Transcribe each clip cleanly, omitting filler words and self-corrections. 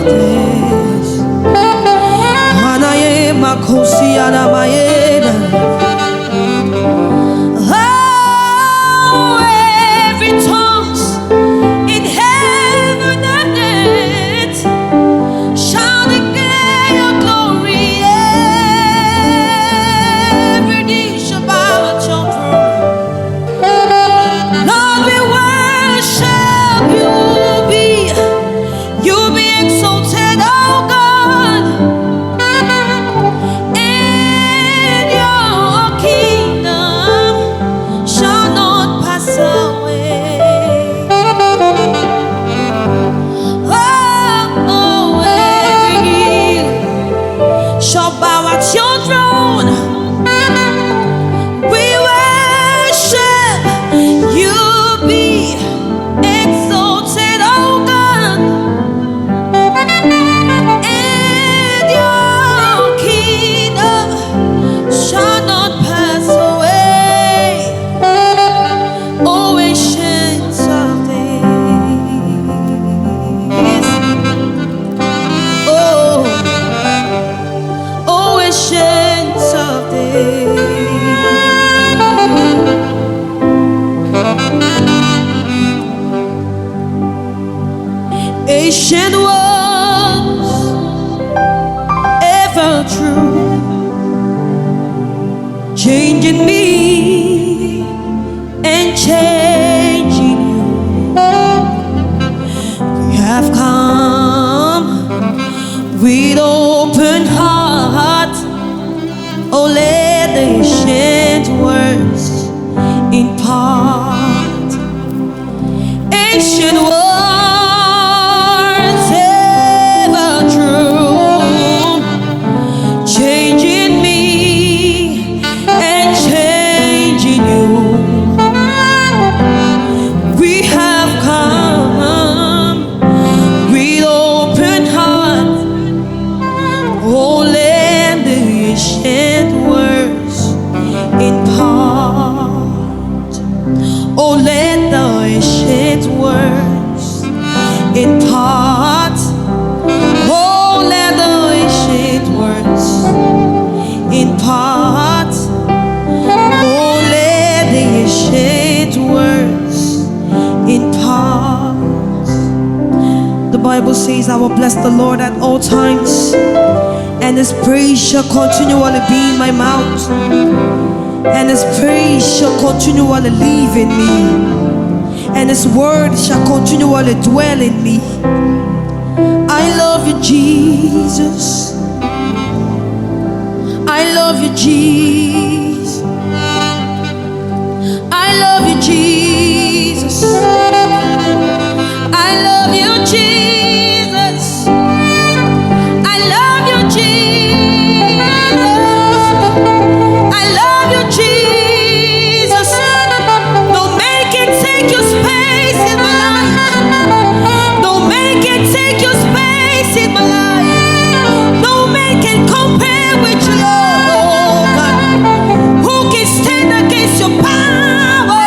days. Anaye makosi anamayena. Oh, every tongue in heaven and earth shall declare your glory. Every knee shall bow at your throne. Lord, we worship you. You be exalted, oh God, and your kingdom shall not pass away. Oh, every knee shall bow at your throne. We worship you, be exalted, oh God, and your kingdom shall not pass away. Oh, ancient of days. Oh, ancient of days. Ancient ones, ever true, changing me and changing you. We have come with open heart. Oh, let the ancient words impart. Ancient words, ever true, changing me and changing you. We have come with open heart. Oh, let the ancient words impart. Oh, let the ancient words impart. Oh, let the ancient words impart. Oh, let the ancient words impart. The Bible says, I will bless the Lord at all times, and His praise shall continually be in my mouth, and His praise shall continually live in me, and His word shall continually dwell in me. I love you, Jesus. I love you, Jesus. I love you, Jesus. I love you, Jesus. I love you, Jesus. I love you, Jesus. Don't make it take your space in my life. Don't make it take your space in my life. Don't make it compare with your love, oh God. Who can stand against your power?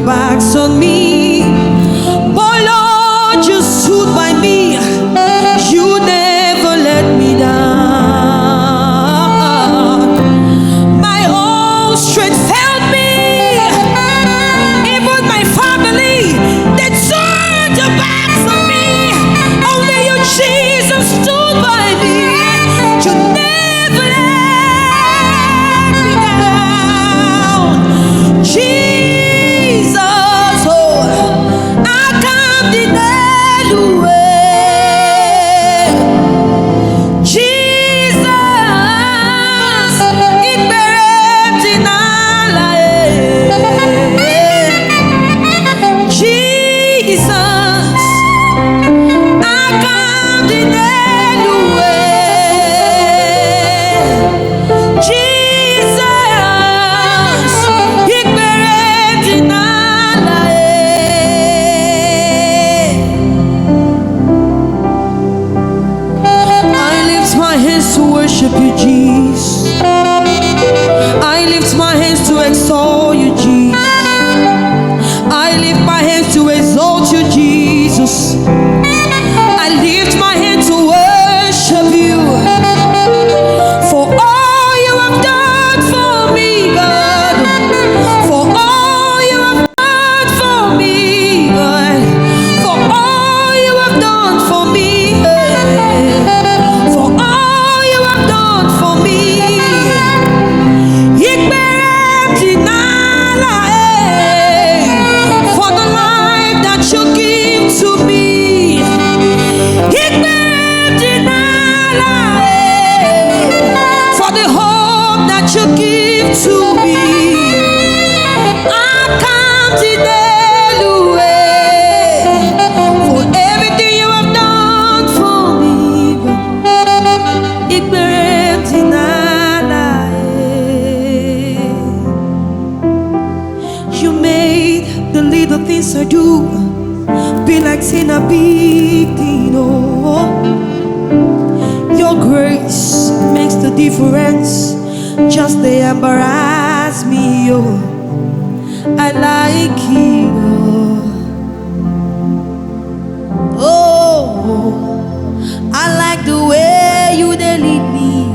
Backs on me, but Lord, you stood by me. You never let me down. My own strength failed me. Even my family, they turned their backs on me. Only you, Jesus, stood by me. You never let me down. Jesus, I come to worship you, Jesus. I lift my hands to exalt you, Jesus. I lift my hands to exalt you, Jesus. I lift my hands to worship you for all you have done for me, God. For all you have done for me, God. For all you have done for me, for all you have done for me. For the life that you give to me, for the hope that you give to me, I come to for everything you have done for me. You made the little things I do be like saying a big thing, oh. Your grace makes the difference, just they embarrass me, oh. I like it, oh. Oh, I like the way you they lead me.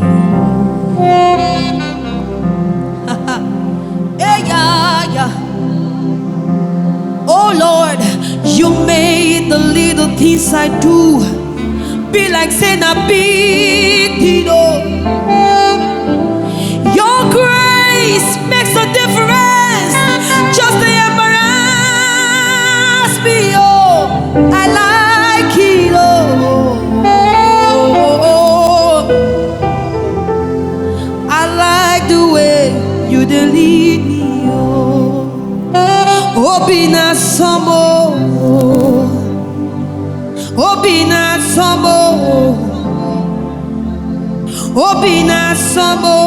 Yeah, yeah, yeah. Oh Lord, you made the little things I do be like saying a big deal, oh. Your grace makes a difference, just to embarrass me, oh. I like it, oh. I like the way you lead me, oh. Obina Samo, Obina Samo, Obina Samo,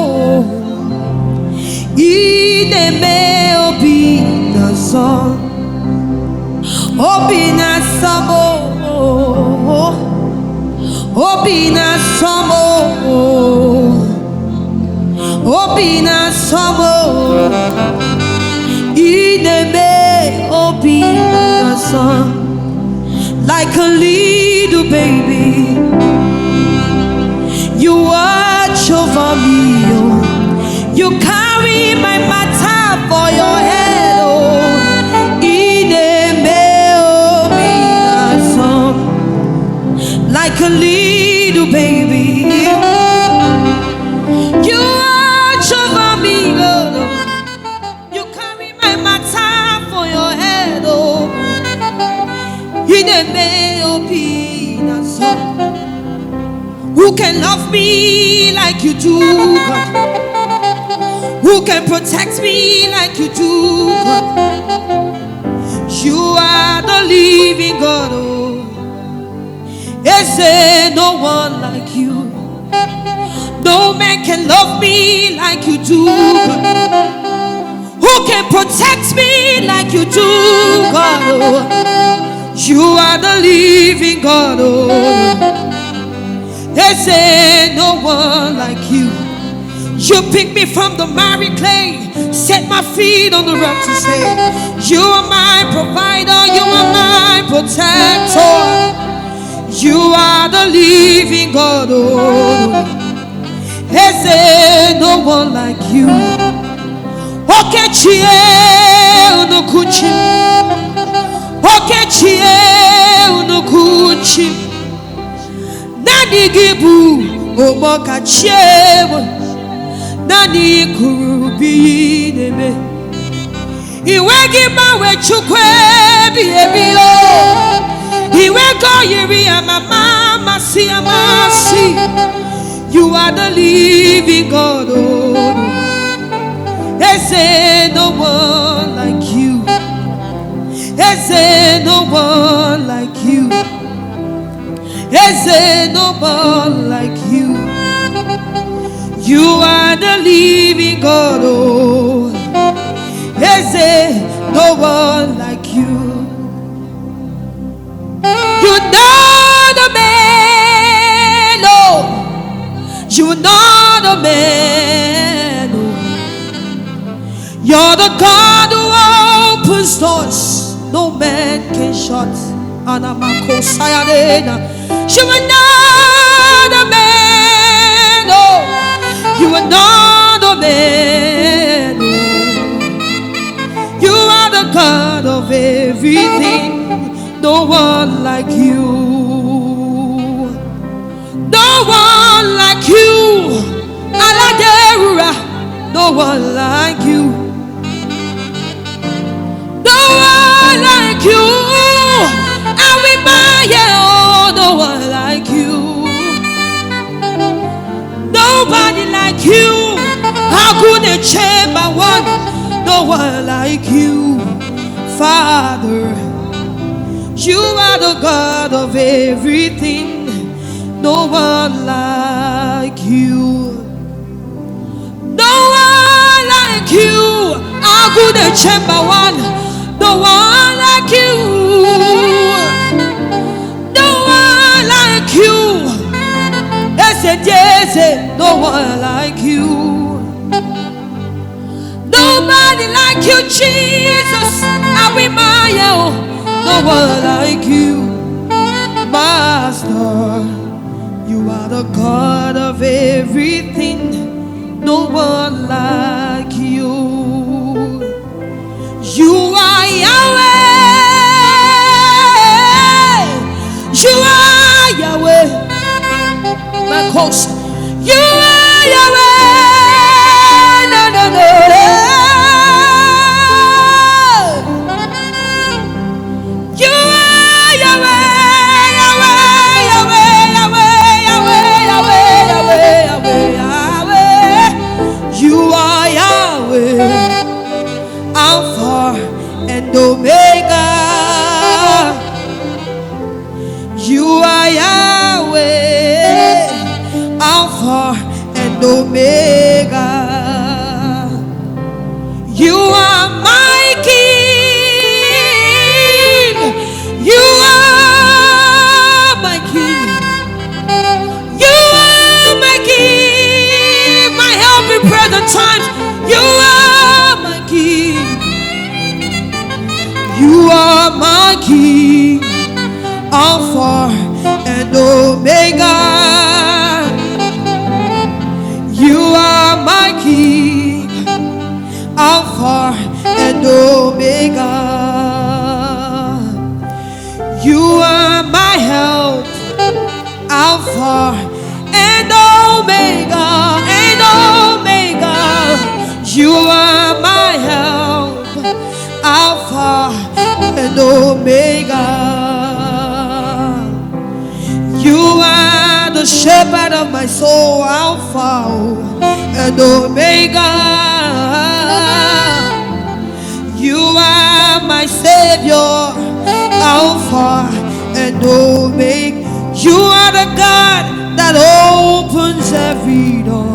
Ideme Obina Son, Obina Samo, Obina Samo, Obina Samo, Ideme Obina Son. Like a little baby, you watch over me, oh. You carry my matter for your head, oh. Ideme Obina Son. Like a little baby, you me like you do, God? Who can protect me like you do, God? You are the living God, oh. Is there no one like you? No man can love me like you do, God. Who can protect me like you do, God, oh. You are the living God, oh. Is there no one like you? You pick me from the miry clay, set my feet on the rock to say, you are my provider, you are my protector. You are the living God, oh. Is there no one like you? Okechie unukuchi, Okechie unukuchi. Nani gibu omokachie. Nani kurubi neme iwegi mawe chukwe biebio iwego yiri amama masi amasi. You are the living God, oh. Is there no one like you? Is there no one like you? Is there no one like you? You are the living God, oh. Is there no one like you? You know the man, oh. You know the man, oh. You're the God who opens doors no man can shut. Anamako sayadena. You are not the man, oh. You are not a man. You are the God of everything. No one like you. No one like you. Aladeura. No one like you. No one like you. Awimaya. Oh, no one like you. Nobody like you. How could a chamber one? No one like you, Father. You are the God of everything. No one like you. No one like you. How could a chamber one? No one like you. No one like you. Yes, no one like you. Nobody like you, Jesus. No one like you, Master. You are the God of everything. No one like you. You are Yahweh. You are Yahweh. My coast. You are Yahweh. No, no, no. You are Yahweh. Yahweh, Yahweh, Yahweh, Yahweh, Yahweh, Yahweh, Yahweh. You are Yahweh. Alpha and Omega. You are Yahweh. Alpha and Omega. You are my King. You are my King. You are my King. My help in present times. You are my King. You are my King. Alpha and Omega. You are my King, Alpha and Omega. You are my help, Alpha and Omega, and Omega. You are my help, Alpha and Omega. You shepherd of my soul, Alpha and Omega. You are my Savior, Alpha and Omega. You are the God that opens every door.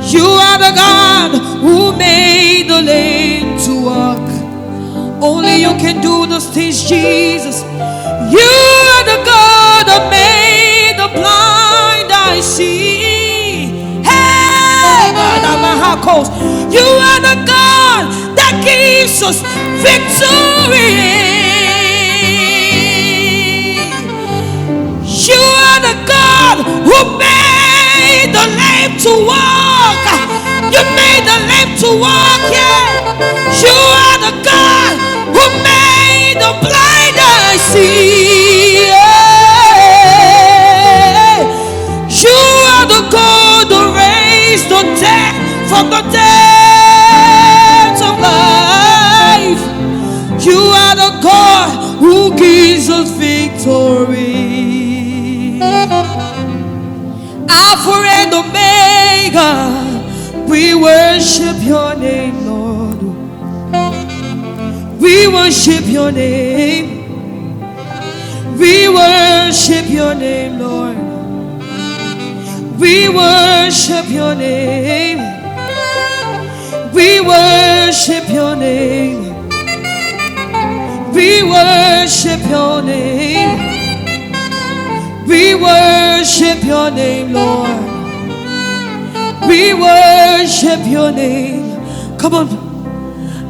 You are the God who made the lame to walk. Only you can do those things, Jesus. You are the God that made the blind eye see. Hey, God, I'm a house. You are the God that gives us victory. You are the God who made the lame to walk. You made the lame to walk, yeah. You are the God who made the blind eye see. Yeah. You are the God who raised the dead from the dead of life. You are the God who gives us victory. Alpha and Omega, we worship your name, Lord. We worship your name. We worship your name, Lord. We worship your name. We worship your name. We worship your name. We worship your name, Lord. We worship your name. Come on,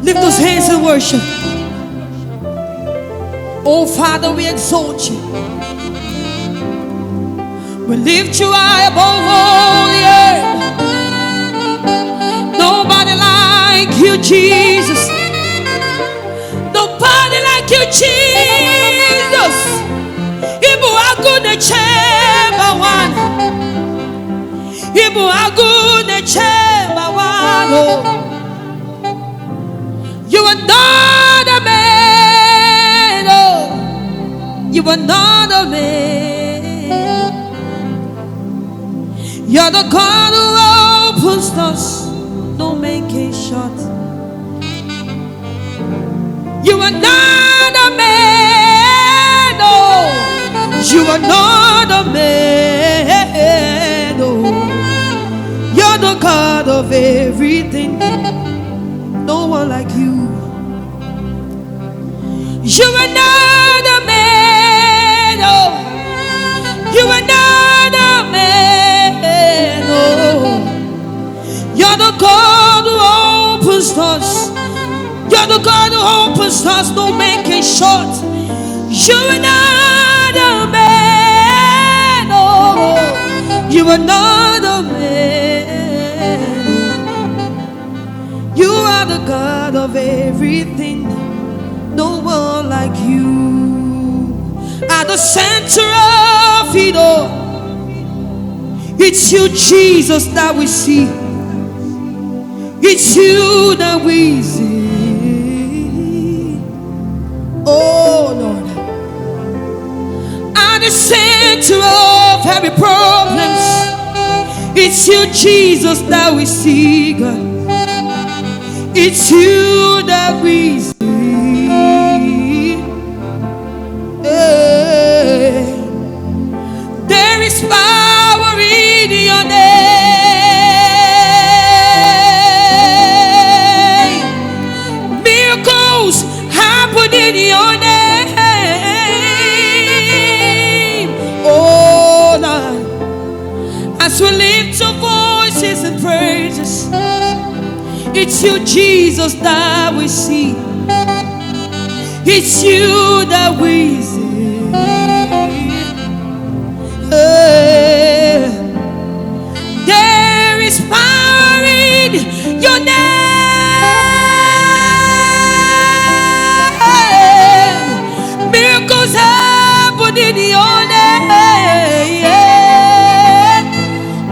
lift those hands and worship. Oh Father, we exalt you. We lift you high above all the earth. Nobody like you, Jesus. Nobody like you, Jesus. Ibu agune chemba wan. Ibu agune chemba wan. You are not a man. Oh, you are not a man. You're the God who opens doors no man can shut. You are not a man. Oh, you are not a man. Oh, you're the God of everything. No one like you. You are not a man. Oh, you are not a man. Oh, you're the God who opens doors. You're the God who opens doors no man can shut. You are not a man. Oh, you are not a man. You are the God of everything. No one like you. At the center of it all, it's you, Jesus, that we see. It's you that we see. Oh Lord, at the center of every problem, it's you, Jesus, that we see, God. It's you that we see. Hey. There is power in your name. Miracles happen in your name. Oh Lord, as we lift our voices and praises, it's you, Jesus, that we see. It's you that we see. There is power in your name. Miracles happen in your name.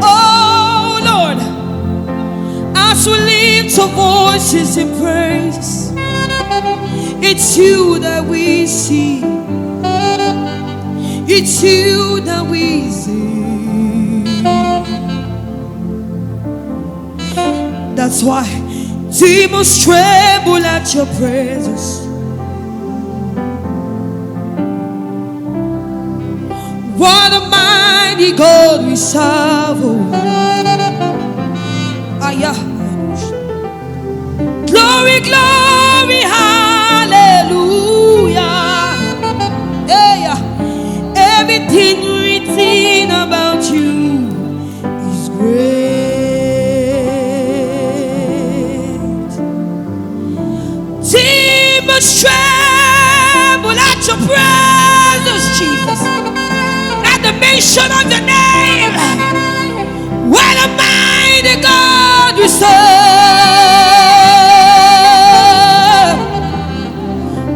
Oh Lord, as we lift our voices in praise, it's you that we see. It's you that we see. That's why demons tremble at your presence. What a mighty God we serve. Glory, glory, hallelujah. Everything written about you is great. Demons tremble at your presence, Jesus. At the mention of your name, what a mighty God we serve.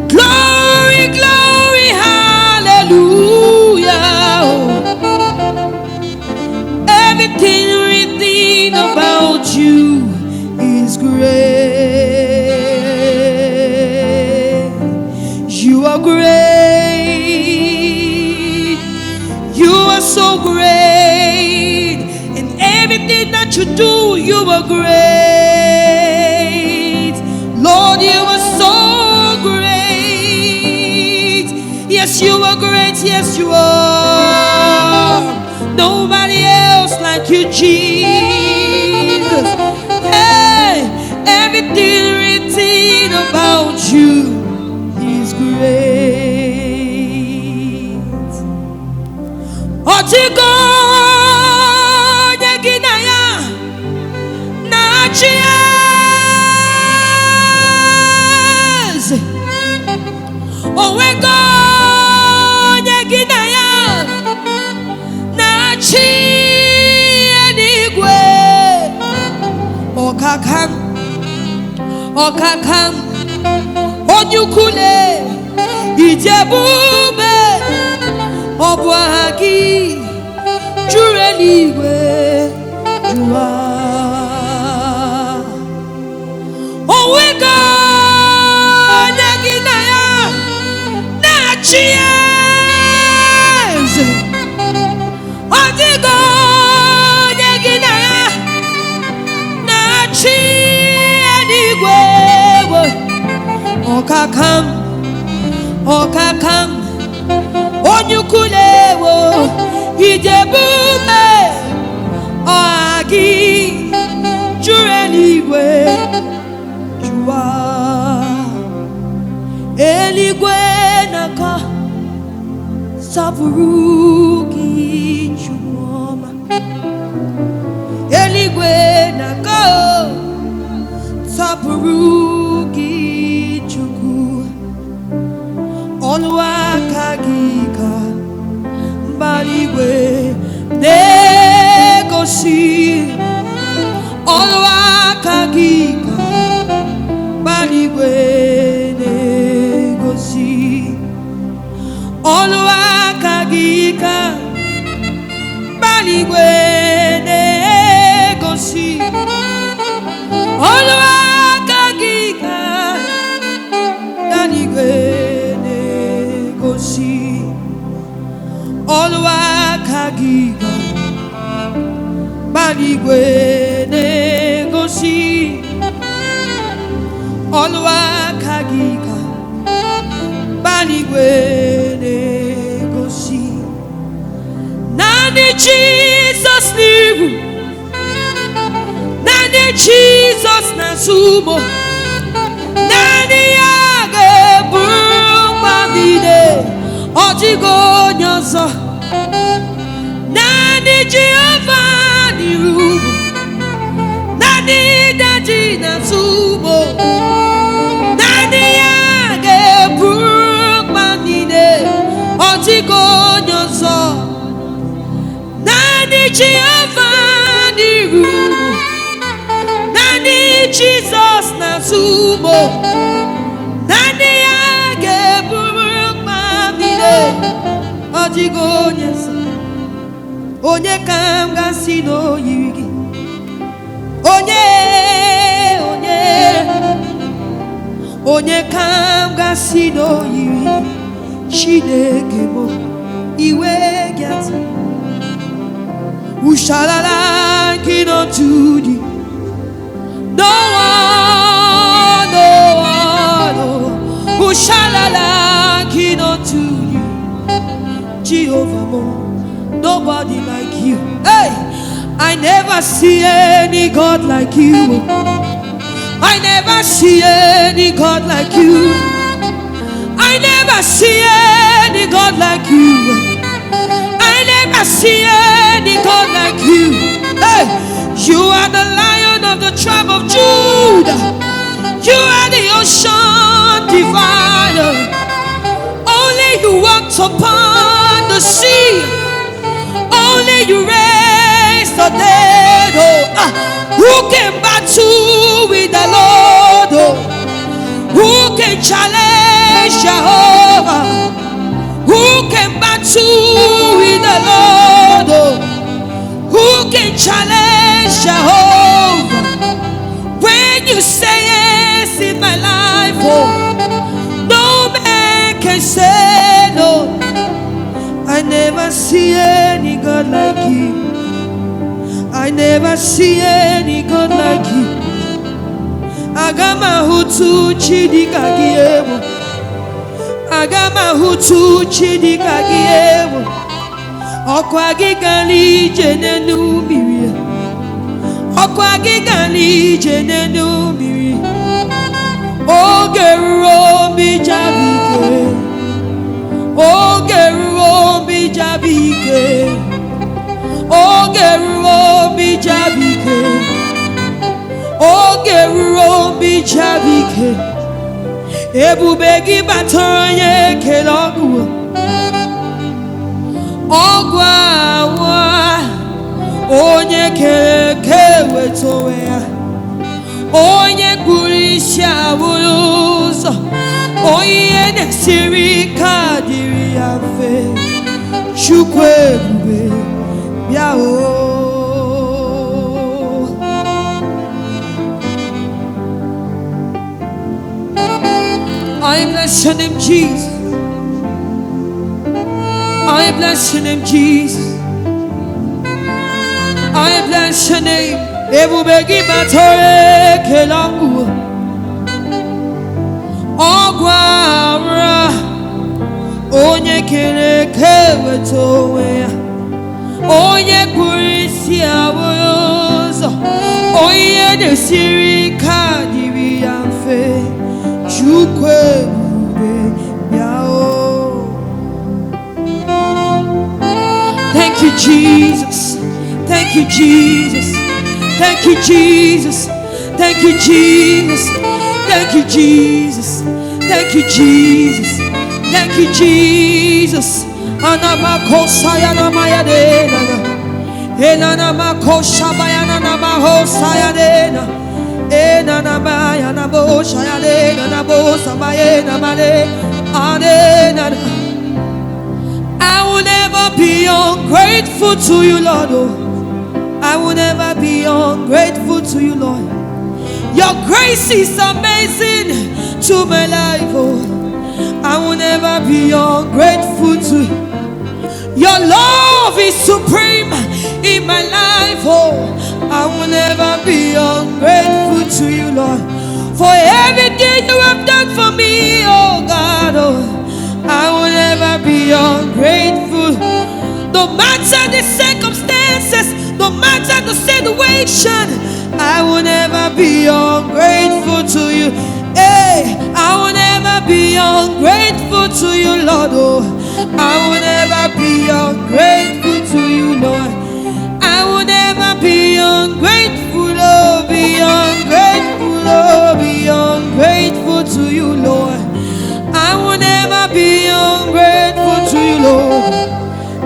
Glory, glory, hallelujah. Everything written about you is great. You are great. You are so great. In everything that you do, you are great. Lord, you are so great. Yes, you are great. Yes, you are. Nobody else like you, Jesus. Hey, everything written about you is great. Otigo nyeginaya na cheers. Owego nyeginaya na chienigwe. Okakam, okakam, onyukule, ijebube, obuahagi, jureliwe, jua. Owego nyaginaya na cheers. Odigo nyaginaya na chienigwe. Okakam, okakam, onyukulewo, ijebume, oagi, jureligwe, jua. Eligwe naka, sapuruki chumoma. Eligwe naka, sapuruki chuku. Oluwakagika mbaligwe negosi. Oluwakagika mbaligwe negosi. Oluwakagika mbaligwe negosi. Oluwakagika mbaligwe negosi. Oluwakagika mbaligwe negosi. Oluwakagika mbaligwe negosi. Nani Jesus nivu, nani Jesus nasumo, nani yage burumamide, ojigo nyozo. Nani Jehovah nirubu, nani daji nasumo, nani yage burumamide, ojigo nyozo. Nani Jehovah nirubu, nani Jesus nasumo, nani yage burumamide, ojigo nyozo. Onye kam gasi no yigi, onye kam gasi no yigi, Chineke mo Iwe get. Who shall I liken unto thee? No one, no one. Oh. Who shall I liken unto thee? Jehovah, nobody like you. Hey, I never see any God like you. I never see any God like you. I never see any God like you. I never see any God like you. Hey, you are the Lion of the tribe of Judah. You are the ocean divider. Only you walked upon the sea. Only you raised the dead. Oh, who can battle with the Lord? Oh, who can challenge Jehovah? Who can battle with the Lord? Oh, who can challenge Jehovah? When you say yes in my life, oh, no man can say no. I never see any God like you. I never see any God like you. Agama hutu chidika giyewo. Agama hutu chidika giyewo. Okwa gigali jenenu miri. Okwa gigali jenenu miri. Ogero mi jabike. Ogero mi jabike. Ogero mi jabike. Ogero mi jabike. Ebubegi batonye kelogu. Ogwa wa onye keke wetoya. Onye kurisha buluzo. Onye nesiri kadiri afe. Chukwe bube biao. I bless your name, Jesus. I bless your name, Jesus. I bless your name. Ebubegi batore kelangu. Ogwara onye kere kewetowe. Onye kurisi awozo. Onye desiri kadiri amfe. Chukwe bube biao. Thank you, Jesus. Thank you, Jesus. Thank you, Jesus. Thank you, Jesus. Thank you, Jesus. Thank you, Jesus. Thank you, Jesus. Anamakosa yana mayadena. Enana makosha bayana namahosa yadena. Enana bayana bosha yadena nabosa bayena male. Adena. I will never be ungrateful to you, Lord. Oh, I will never be ungrateful to you, Lord. Your grace is amazing to my life. Oh, I will never be ungrateful to you. Your love is supreme in my life. Oh, I will never be ungrateful to you, Lord. For everything you have done for me, oh God. Oh, I will never be ungrateful. No matter the circumstances, no matter the situation, I will never be ungrateful to you. Hey, I will never be ungrateful to you, Lord. Oh, I will never be ungrateful to you, Lord. I will never be ungrateful, oh, be ungrateful, oh, be ungrateful to you, Lord. I will never be ungrateful to you, Lord.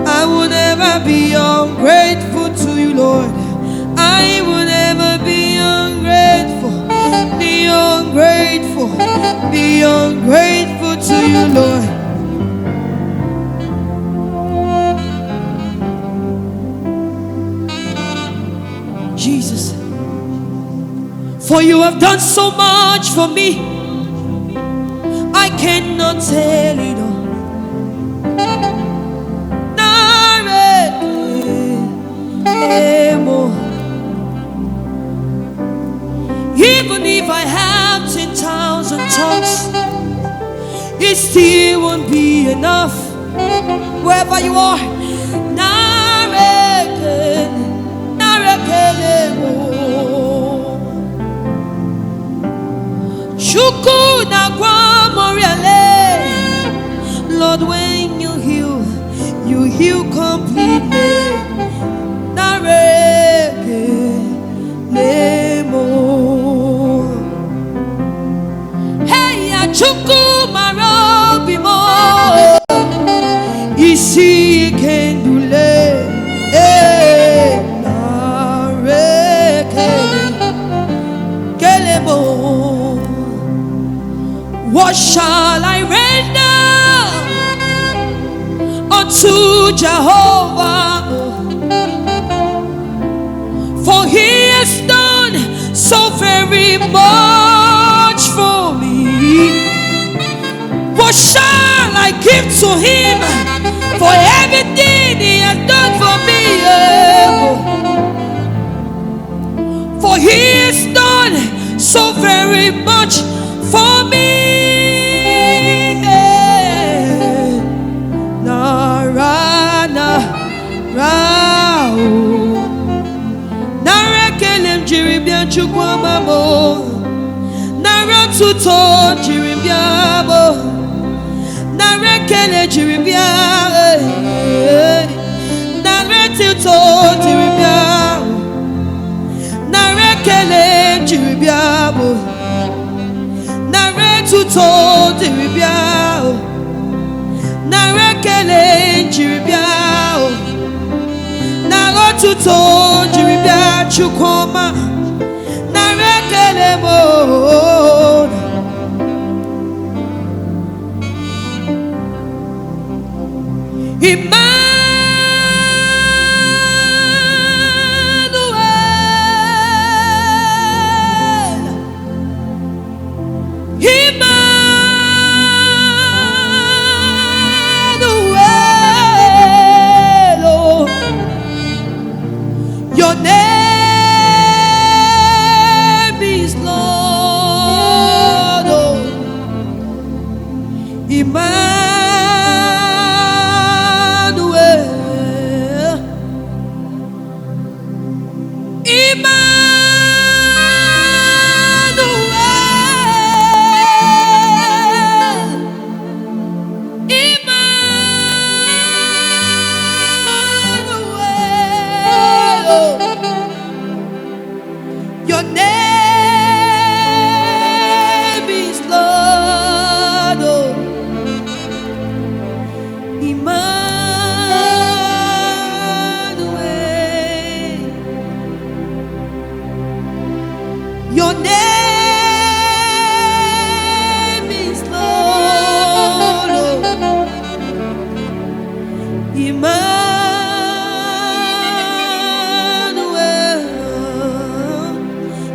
I will never be ungrateful to you, Lord. I will never be ungrateful, be ungrateful, be ungrateful to you, Lord. Jesus, for you have done so much for me. I cannot tell it all. it still won't be enough. Wherever you are, Lord, when you heal completely. Hey, Chuku Marobimo, Isi Kendule, Kelebo. What shall I render unto Jehovah? For he has done so very much for me. What shall I give to him for everything he has done for me? For he has done so very much for me. Chukwamamo Naratuto Jiribiabo Narekele Jiribia Naratuto Jiribiabo Narekele Jiribiabo Naratuto Jiribiabo Narekele Jiribiabo Naratuto Jiribia Chukwama Your name is Lord, Emmanuel, your name is Lord, Emmanuel. Your name is Lord, Emmanuel,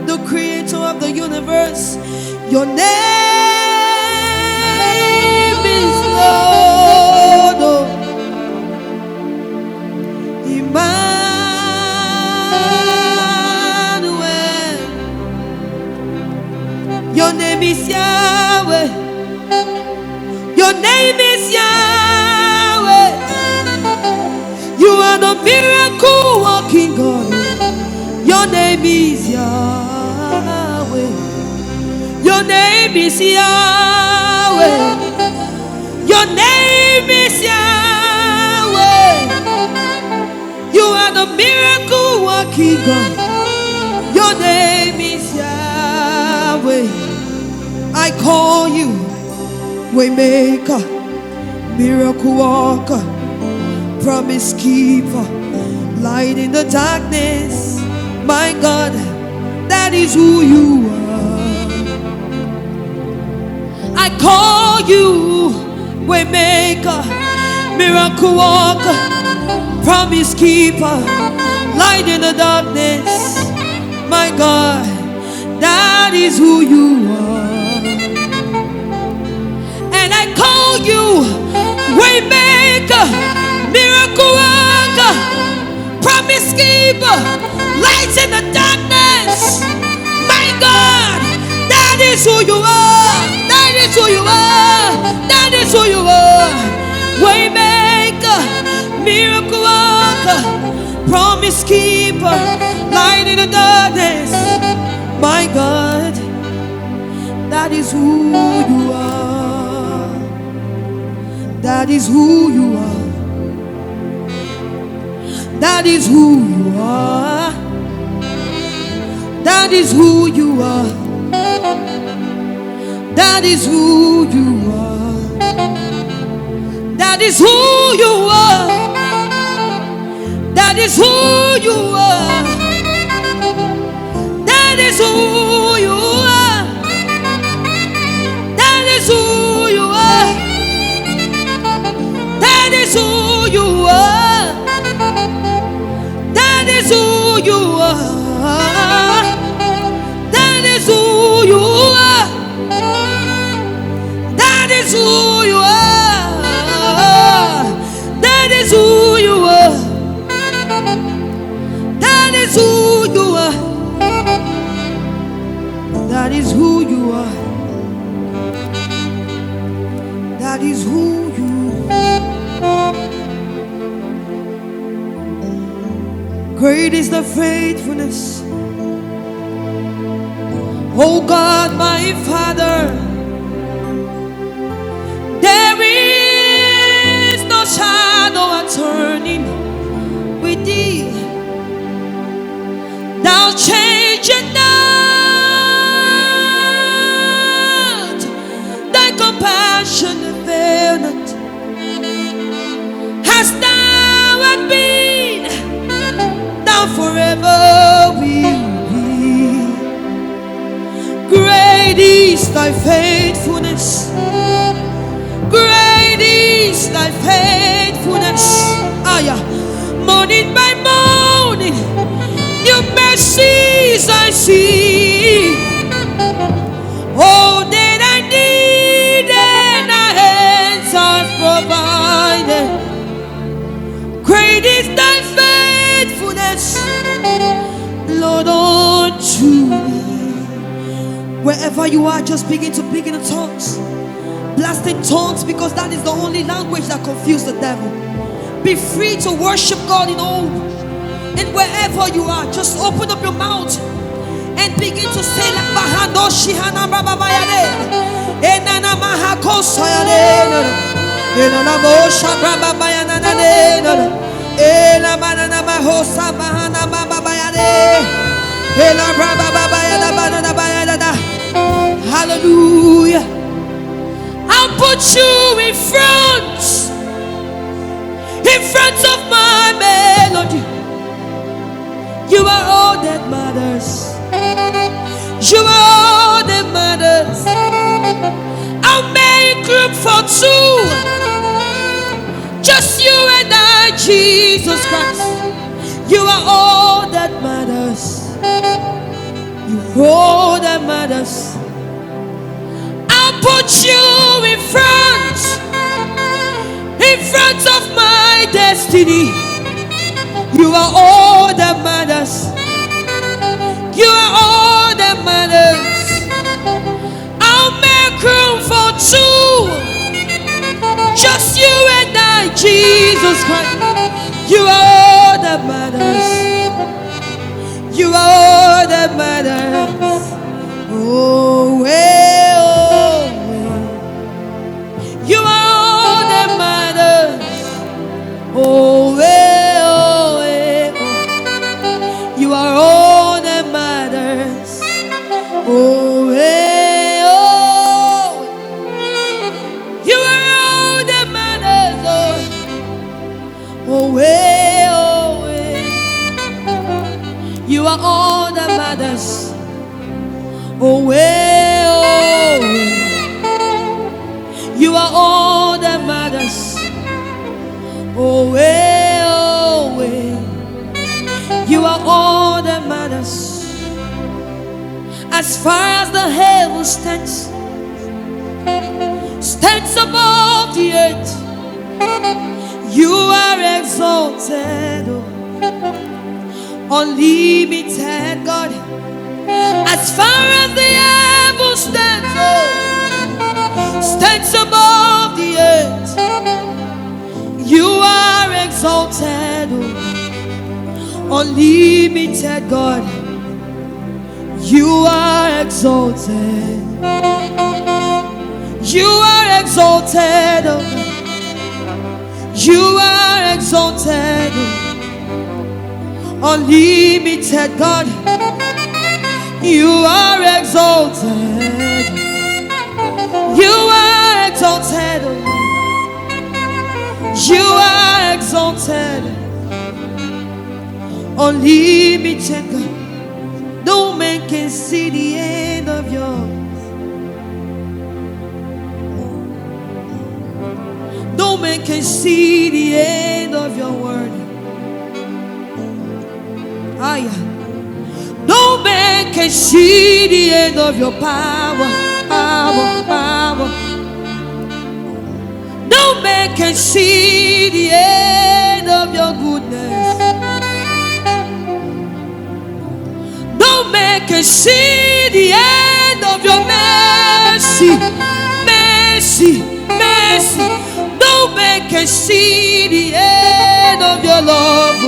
the creator of the universe. Your name is Lord, Emmanuel. Your name is Yahweh. Your name is Yahweh. You are the miracle working God. Your name is Yahweh. Your name is Yahweh. Your name is Yahweh. You are the miracle working God. Your name is Yahweh. I call you Waymaker, miracle worker, promise keeper, light in the darkness. My God, that is who you are. I call you Waymaker, miracle worker, promise keeper, light in the darkness. My God, that is who you are. And I call you Waymaker, miracle worker, promise keeper, light in the darkness. My God, that is who you are. That is who you are. That who you are. Waymaker, miracle worker, promise keeper, light in the darkness. My God, that is who you are. That is who you are. That is who you are. That is who you are. That is who you are. That is who you are. That is who you are. That is who you are. That is who you are. That is who you are. That is who you are. That is who you are. That is who you are. That is who you are. That is who you are. That is who you are. That is who you are. Great is the faithfulness, oh God, my Father. There is no shadow of turning with thee. Thou change it not, thy compassion fail not. Hast thou and been, thou forever will be. Great is thy faithfulness. Great is thy faithfulness. Morning by morning, new mercies I see. All that I need and thy hands have provided. Great is thy faithfulness, Lord, unto me. Wherever you are, just begin to speak in tongues. Blast in tongues, because that is the only language that confuses the devil. Be free to worship God in all. And wherever you are, just open up your mouth and begin to say like Bahando Shihana Babayane. Enana Mahakosayane. Enana Mosha Babayana. Ela Banana Mahosa Bahana Babayane. Ela Babayana Banana Bayana. Hallelujah. I'll put you in front of my melody. You are all that matters. You are all that matters. I'll make room for two. Just you and I, Jesus Christ. You are all that matters. You are all that matters. I'll put you in front of my destiny. You are all that matters. You are all that matters. I'll make room for two. Just you and I, Jesus Christ. You are all that matters. You are all that matters. Oh, well, oh, well. You are all that matters. Oh, well, oh, well. You are all that matters. Oh, well, oh. You are all that matters. Oh, well, oh, well. You are all that matters. Oh, well, oh, well. You are all that matters. Oh, well, oh, well. You are all that matters. As far as the heavens stands above the earth, you are exalted, oh, unlimited God. As far as the heavens stands above the the earth. You are exalted, unlimited God. You are exalted. You are exalted. You are exalted, unlimited God. You are exalted. You are exalted. You are exalted, unlimited God. No man can see the end of yours. No man can see the end of your word. No man can see the end of your power. No man can see the end of your goodness. No man can see the end of your mercy. No man can see the end of your love.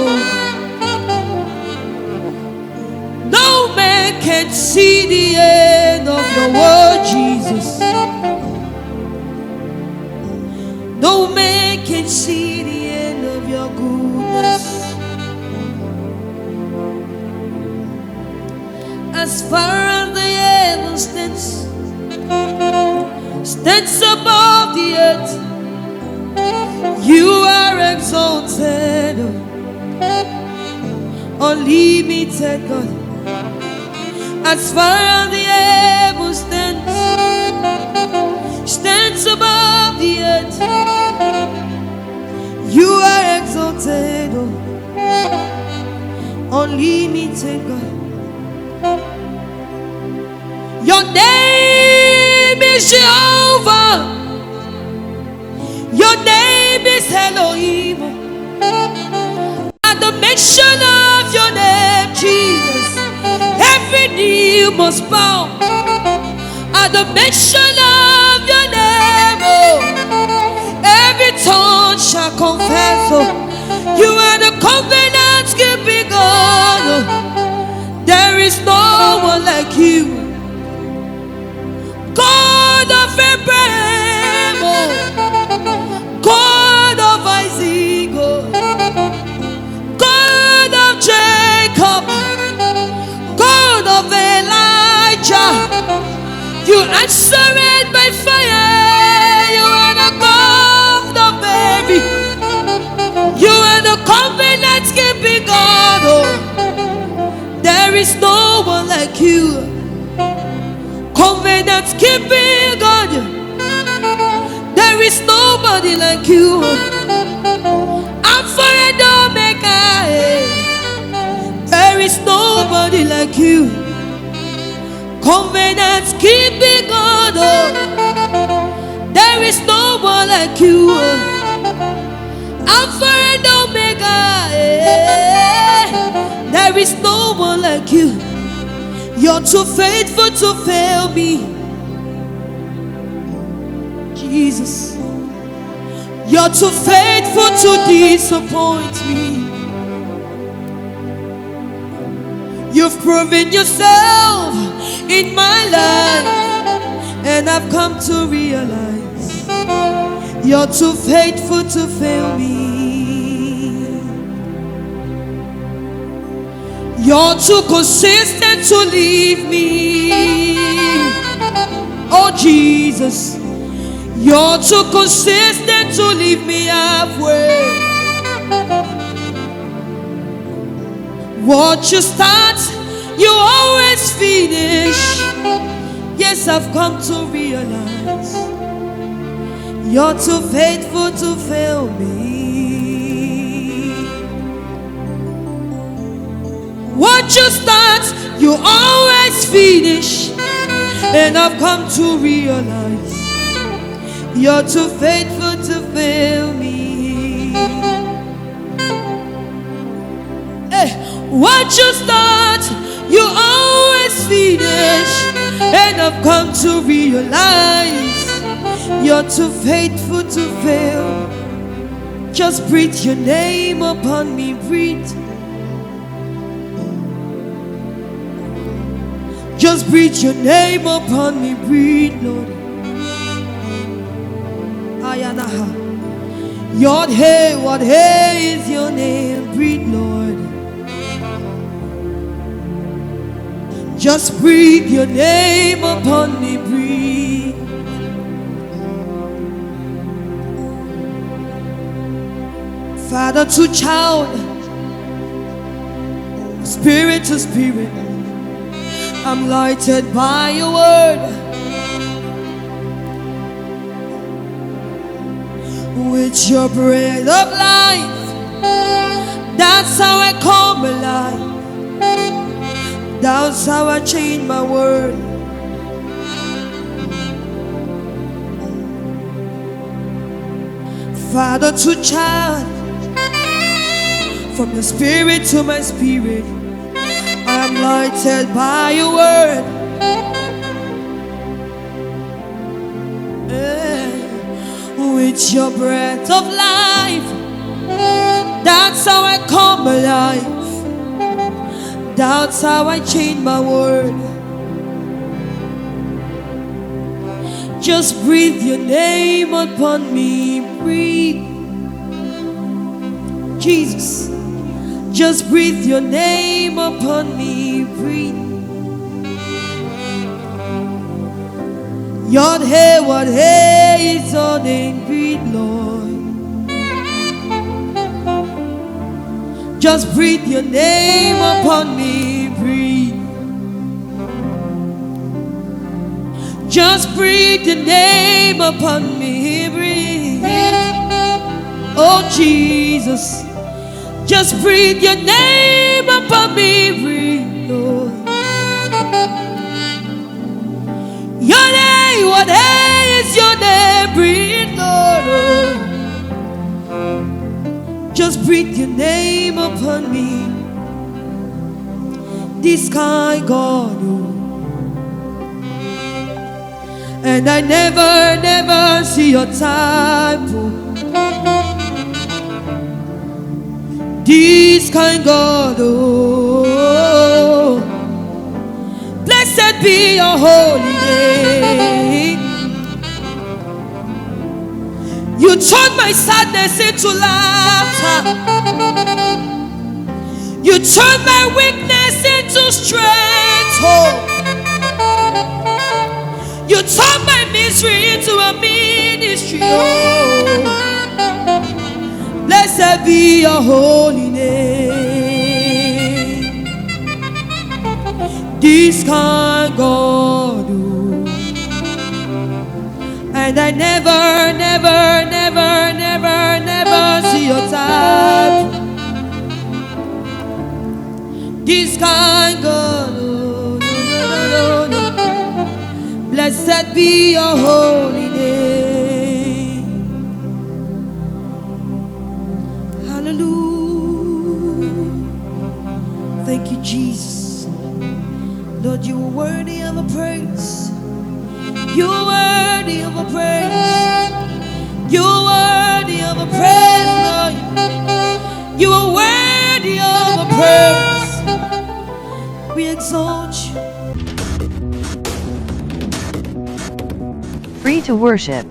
No man can see the end of your word, Jesus. No man can see the end of your goodness. As far as the heavens stands above the earth, you are exalted, unlimited God. As far as the heavens stands above the earth, you are exalted, unlimited God. Your name is Jehovah. Your name is Elohim. At the mention of your name, Jesus, every knee must bow. At the mention of your name, every tongue shall confess. You are the covenant-keeping God. There is no one like you. God of Abraham, God of Isaac, God of Jacob, God of Elijah. You answer it by fire. You are the God of Mary. You are the covenant-keeping God. There is no one like you. Covenant-keeping God. There is nobody like you. Alpha and Omega. There is nobody like you. Covenant-keeping God. There is no one like you. Alpha and Omega. There is no one like you. You're too faithful to fail me, Jesus. You're too faithful to disappoint me. You've proven yourself in my life, and I've come to realize you're too faithful to fail me. You're too consistent to leave me. Oh Jesus, you're too consistent to leave me halfway. What you start, you always finish. Yes, I've come to realize you're too faithful to fail me. What you start, you always finish. And I've come to realize you're too faithful to fail me. Hey, what you start, you always finish. And I've come to realize You're too faithful to fail. Just breathe your name upon me, breathe. Just breathe your name upon me, breathe, Lord. Ayanaha. Yod hey, what hey is your name, breathe, Lord. Just breathe your name upon me, breathe. Father to child, spirit to spirit, I'm lighted by your word. With your breath of life, that's how I come alive. That's how I change my word. Father to child, from your spirit to my spirit, I am lighted by your word. With your breath of life, that's how I come alive. That's how I change my word. Just breathe your name upon me, breathe. Jesus, just breathe your name upon me, breathe. Yod hey, what hey is your name, breathe, Lord. Just breathe your name upon me, breathe. Just breathe your name upon me, breathe. Oh Jesus, just breathe your name upon me, breathe, Lord. Your name, what hey is your name, breathe, Lord. Just breathe your name upon me. This kind God, oh. And I never, never see your type, oh. This kind God, oh. Blessed be your holy name. You turned my sadness into laughter. You turned my weakness into strength. Oh. You turned my misery into a ministry. Oh. Blessed be your holy name. This kind God, oh. And I never, never, never, never, never see your type. This kind God, oh, no, no, no, no. Blessed be your holy name. Hallelujah. Thank you, Jesus. Lord, you are worthy of a praise. You are worthy of a praise. You are worthy of a praise, Lord. You are worthy of a praise. We exalt you. Free to worship.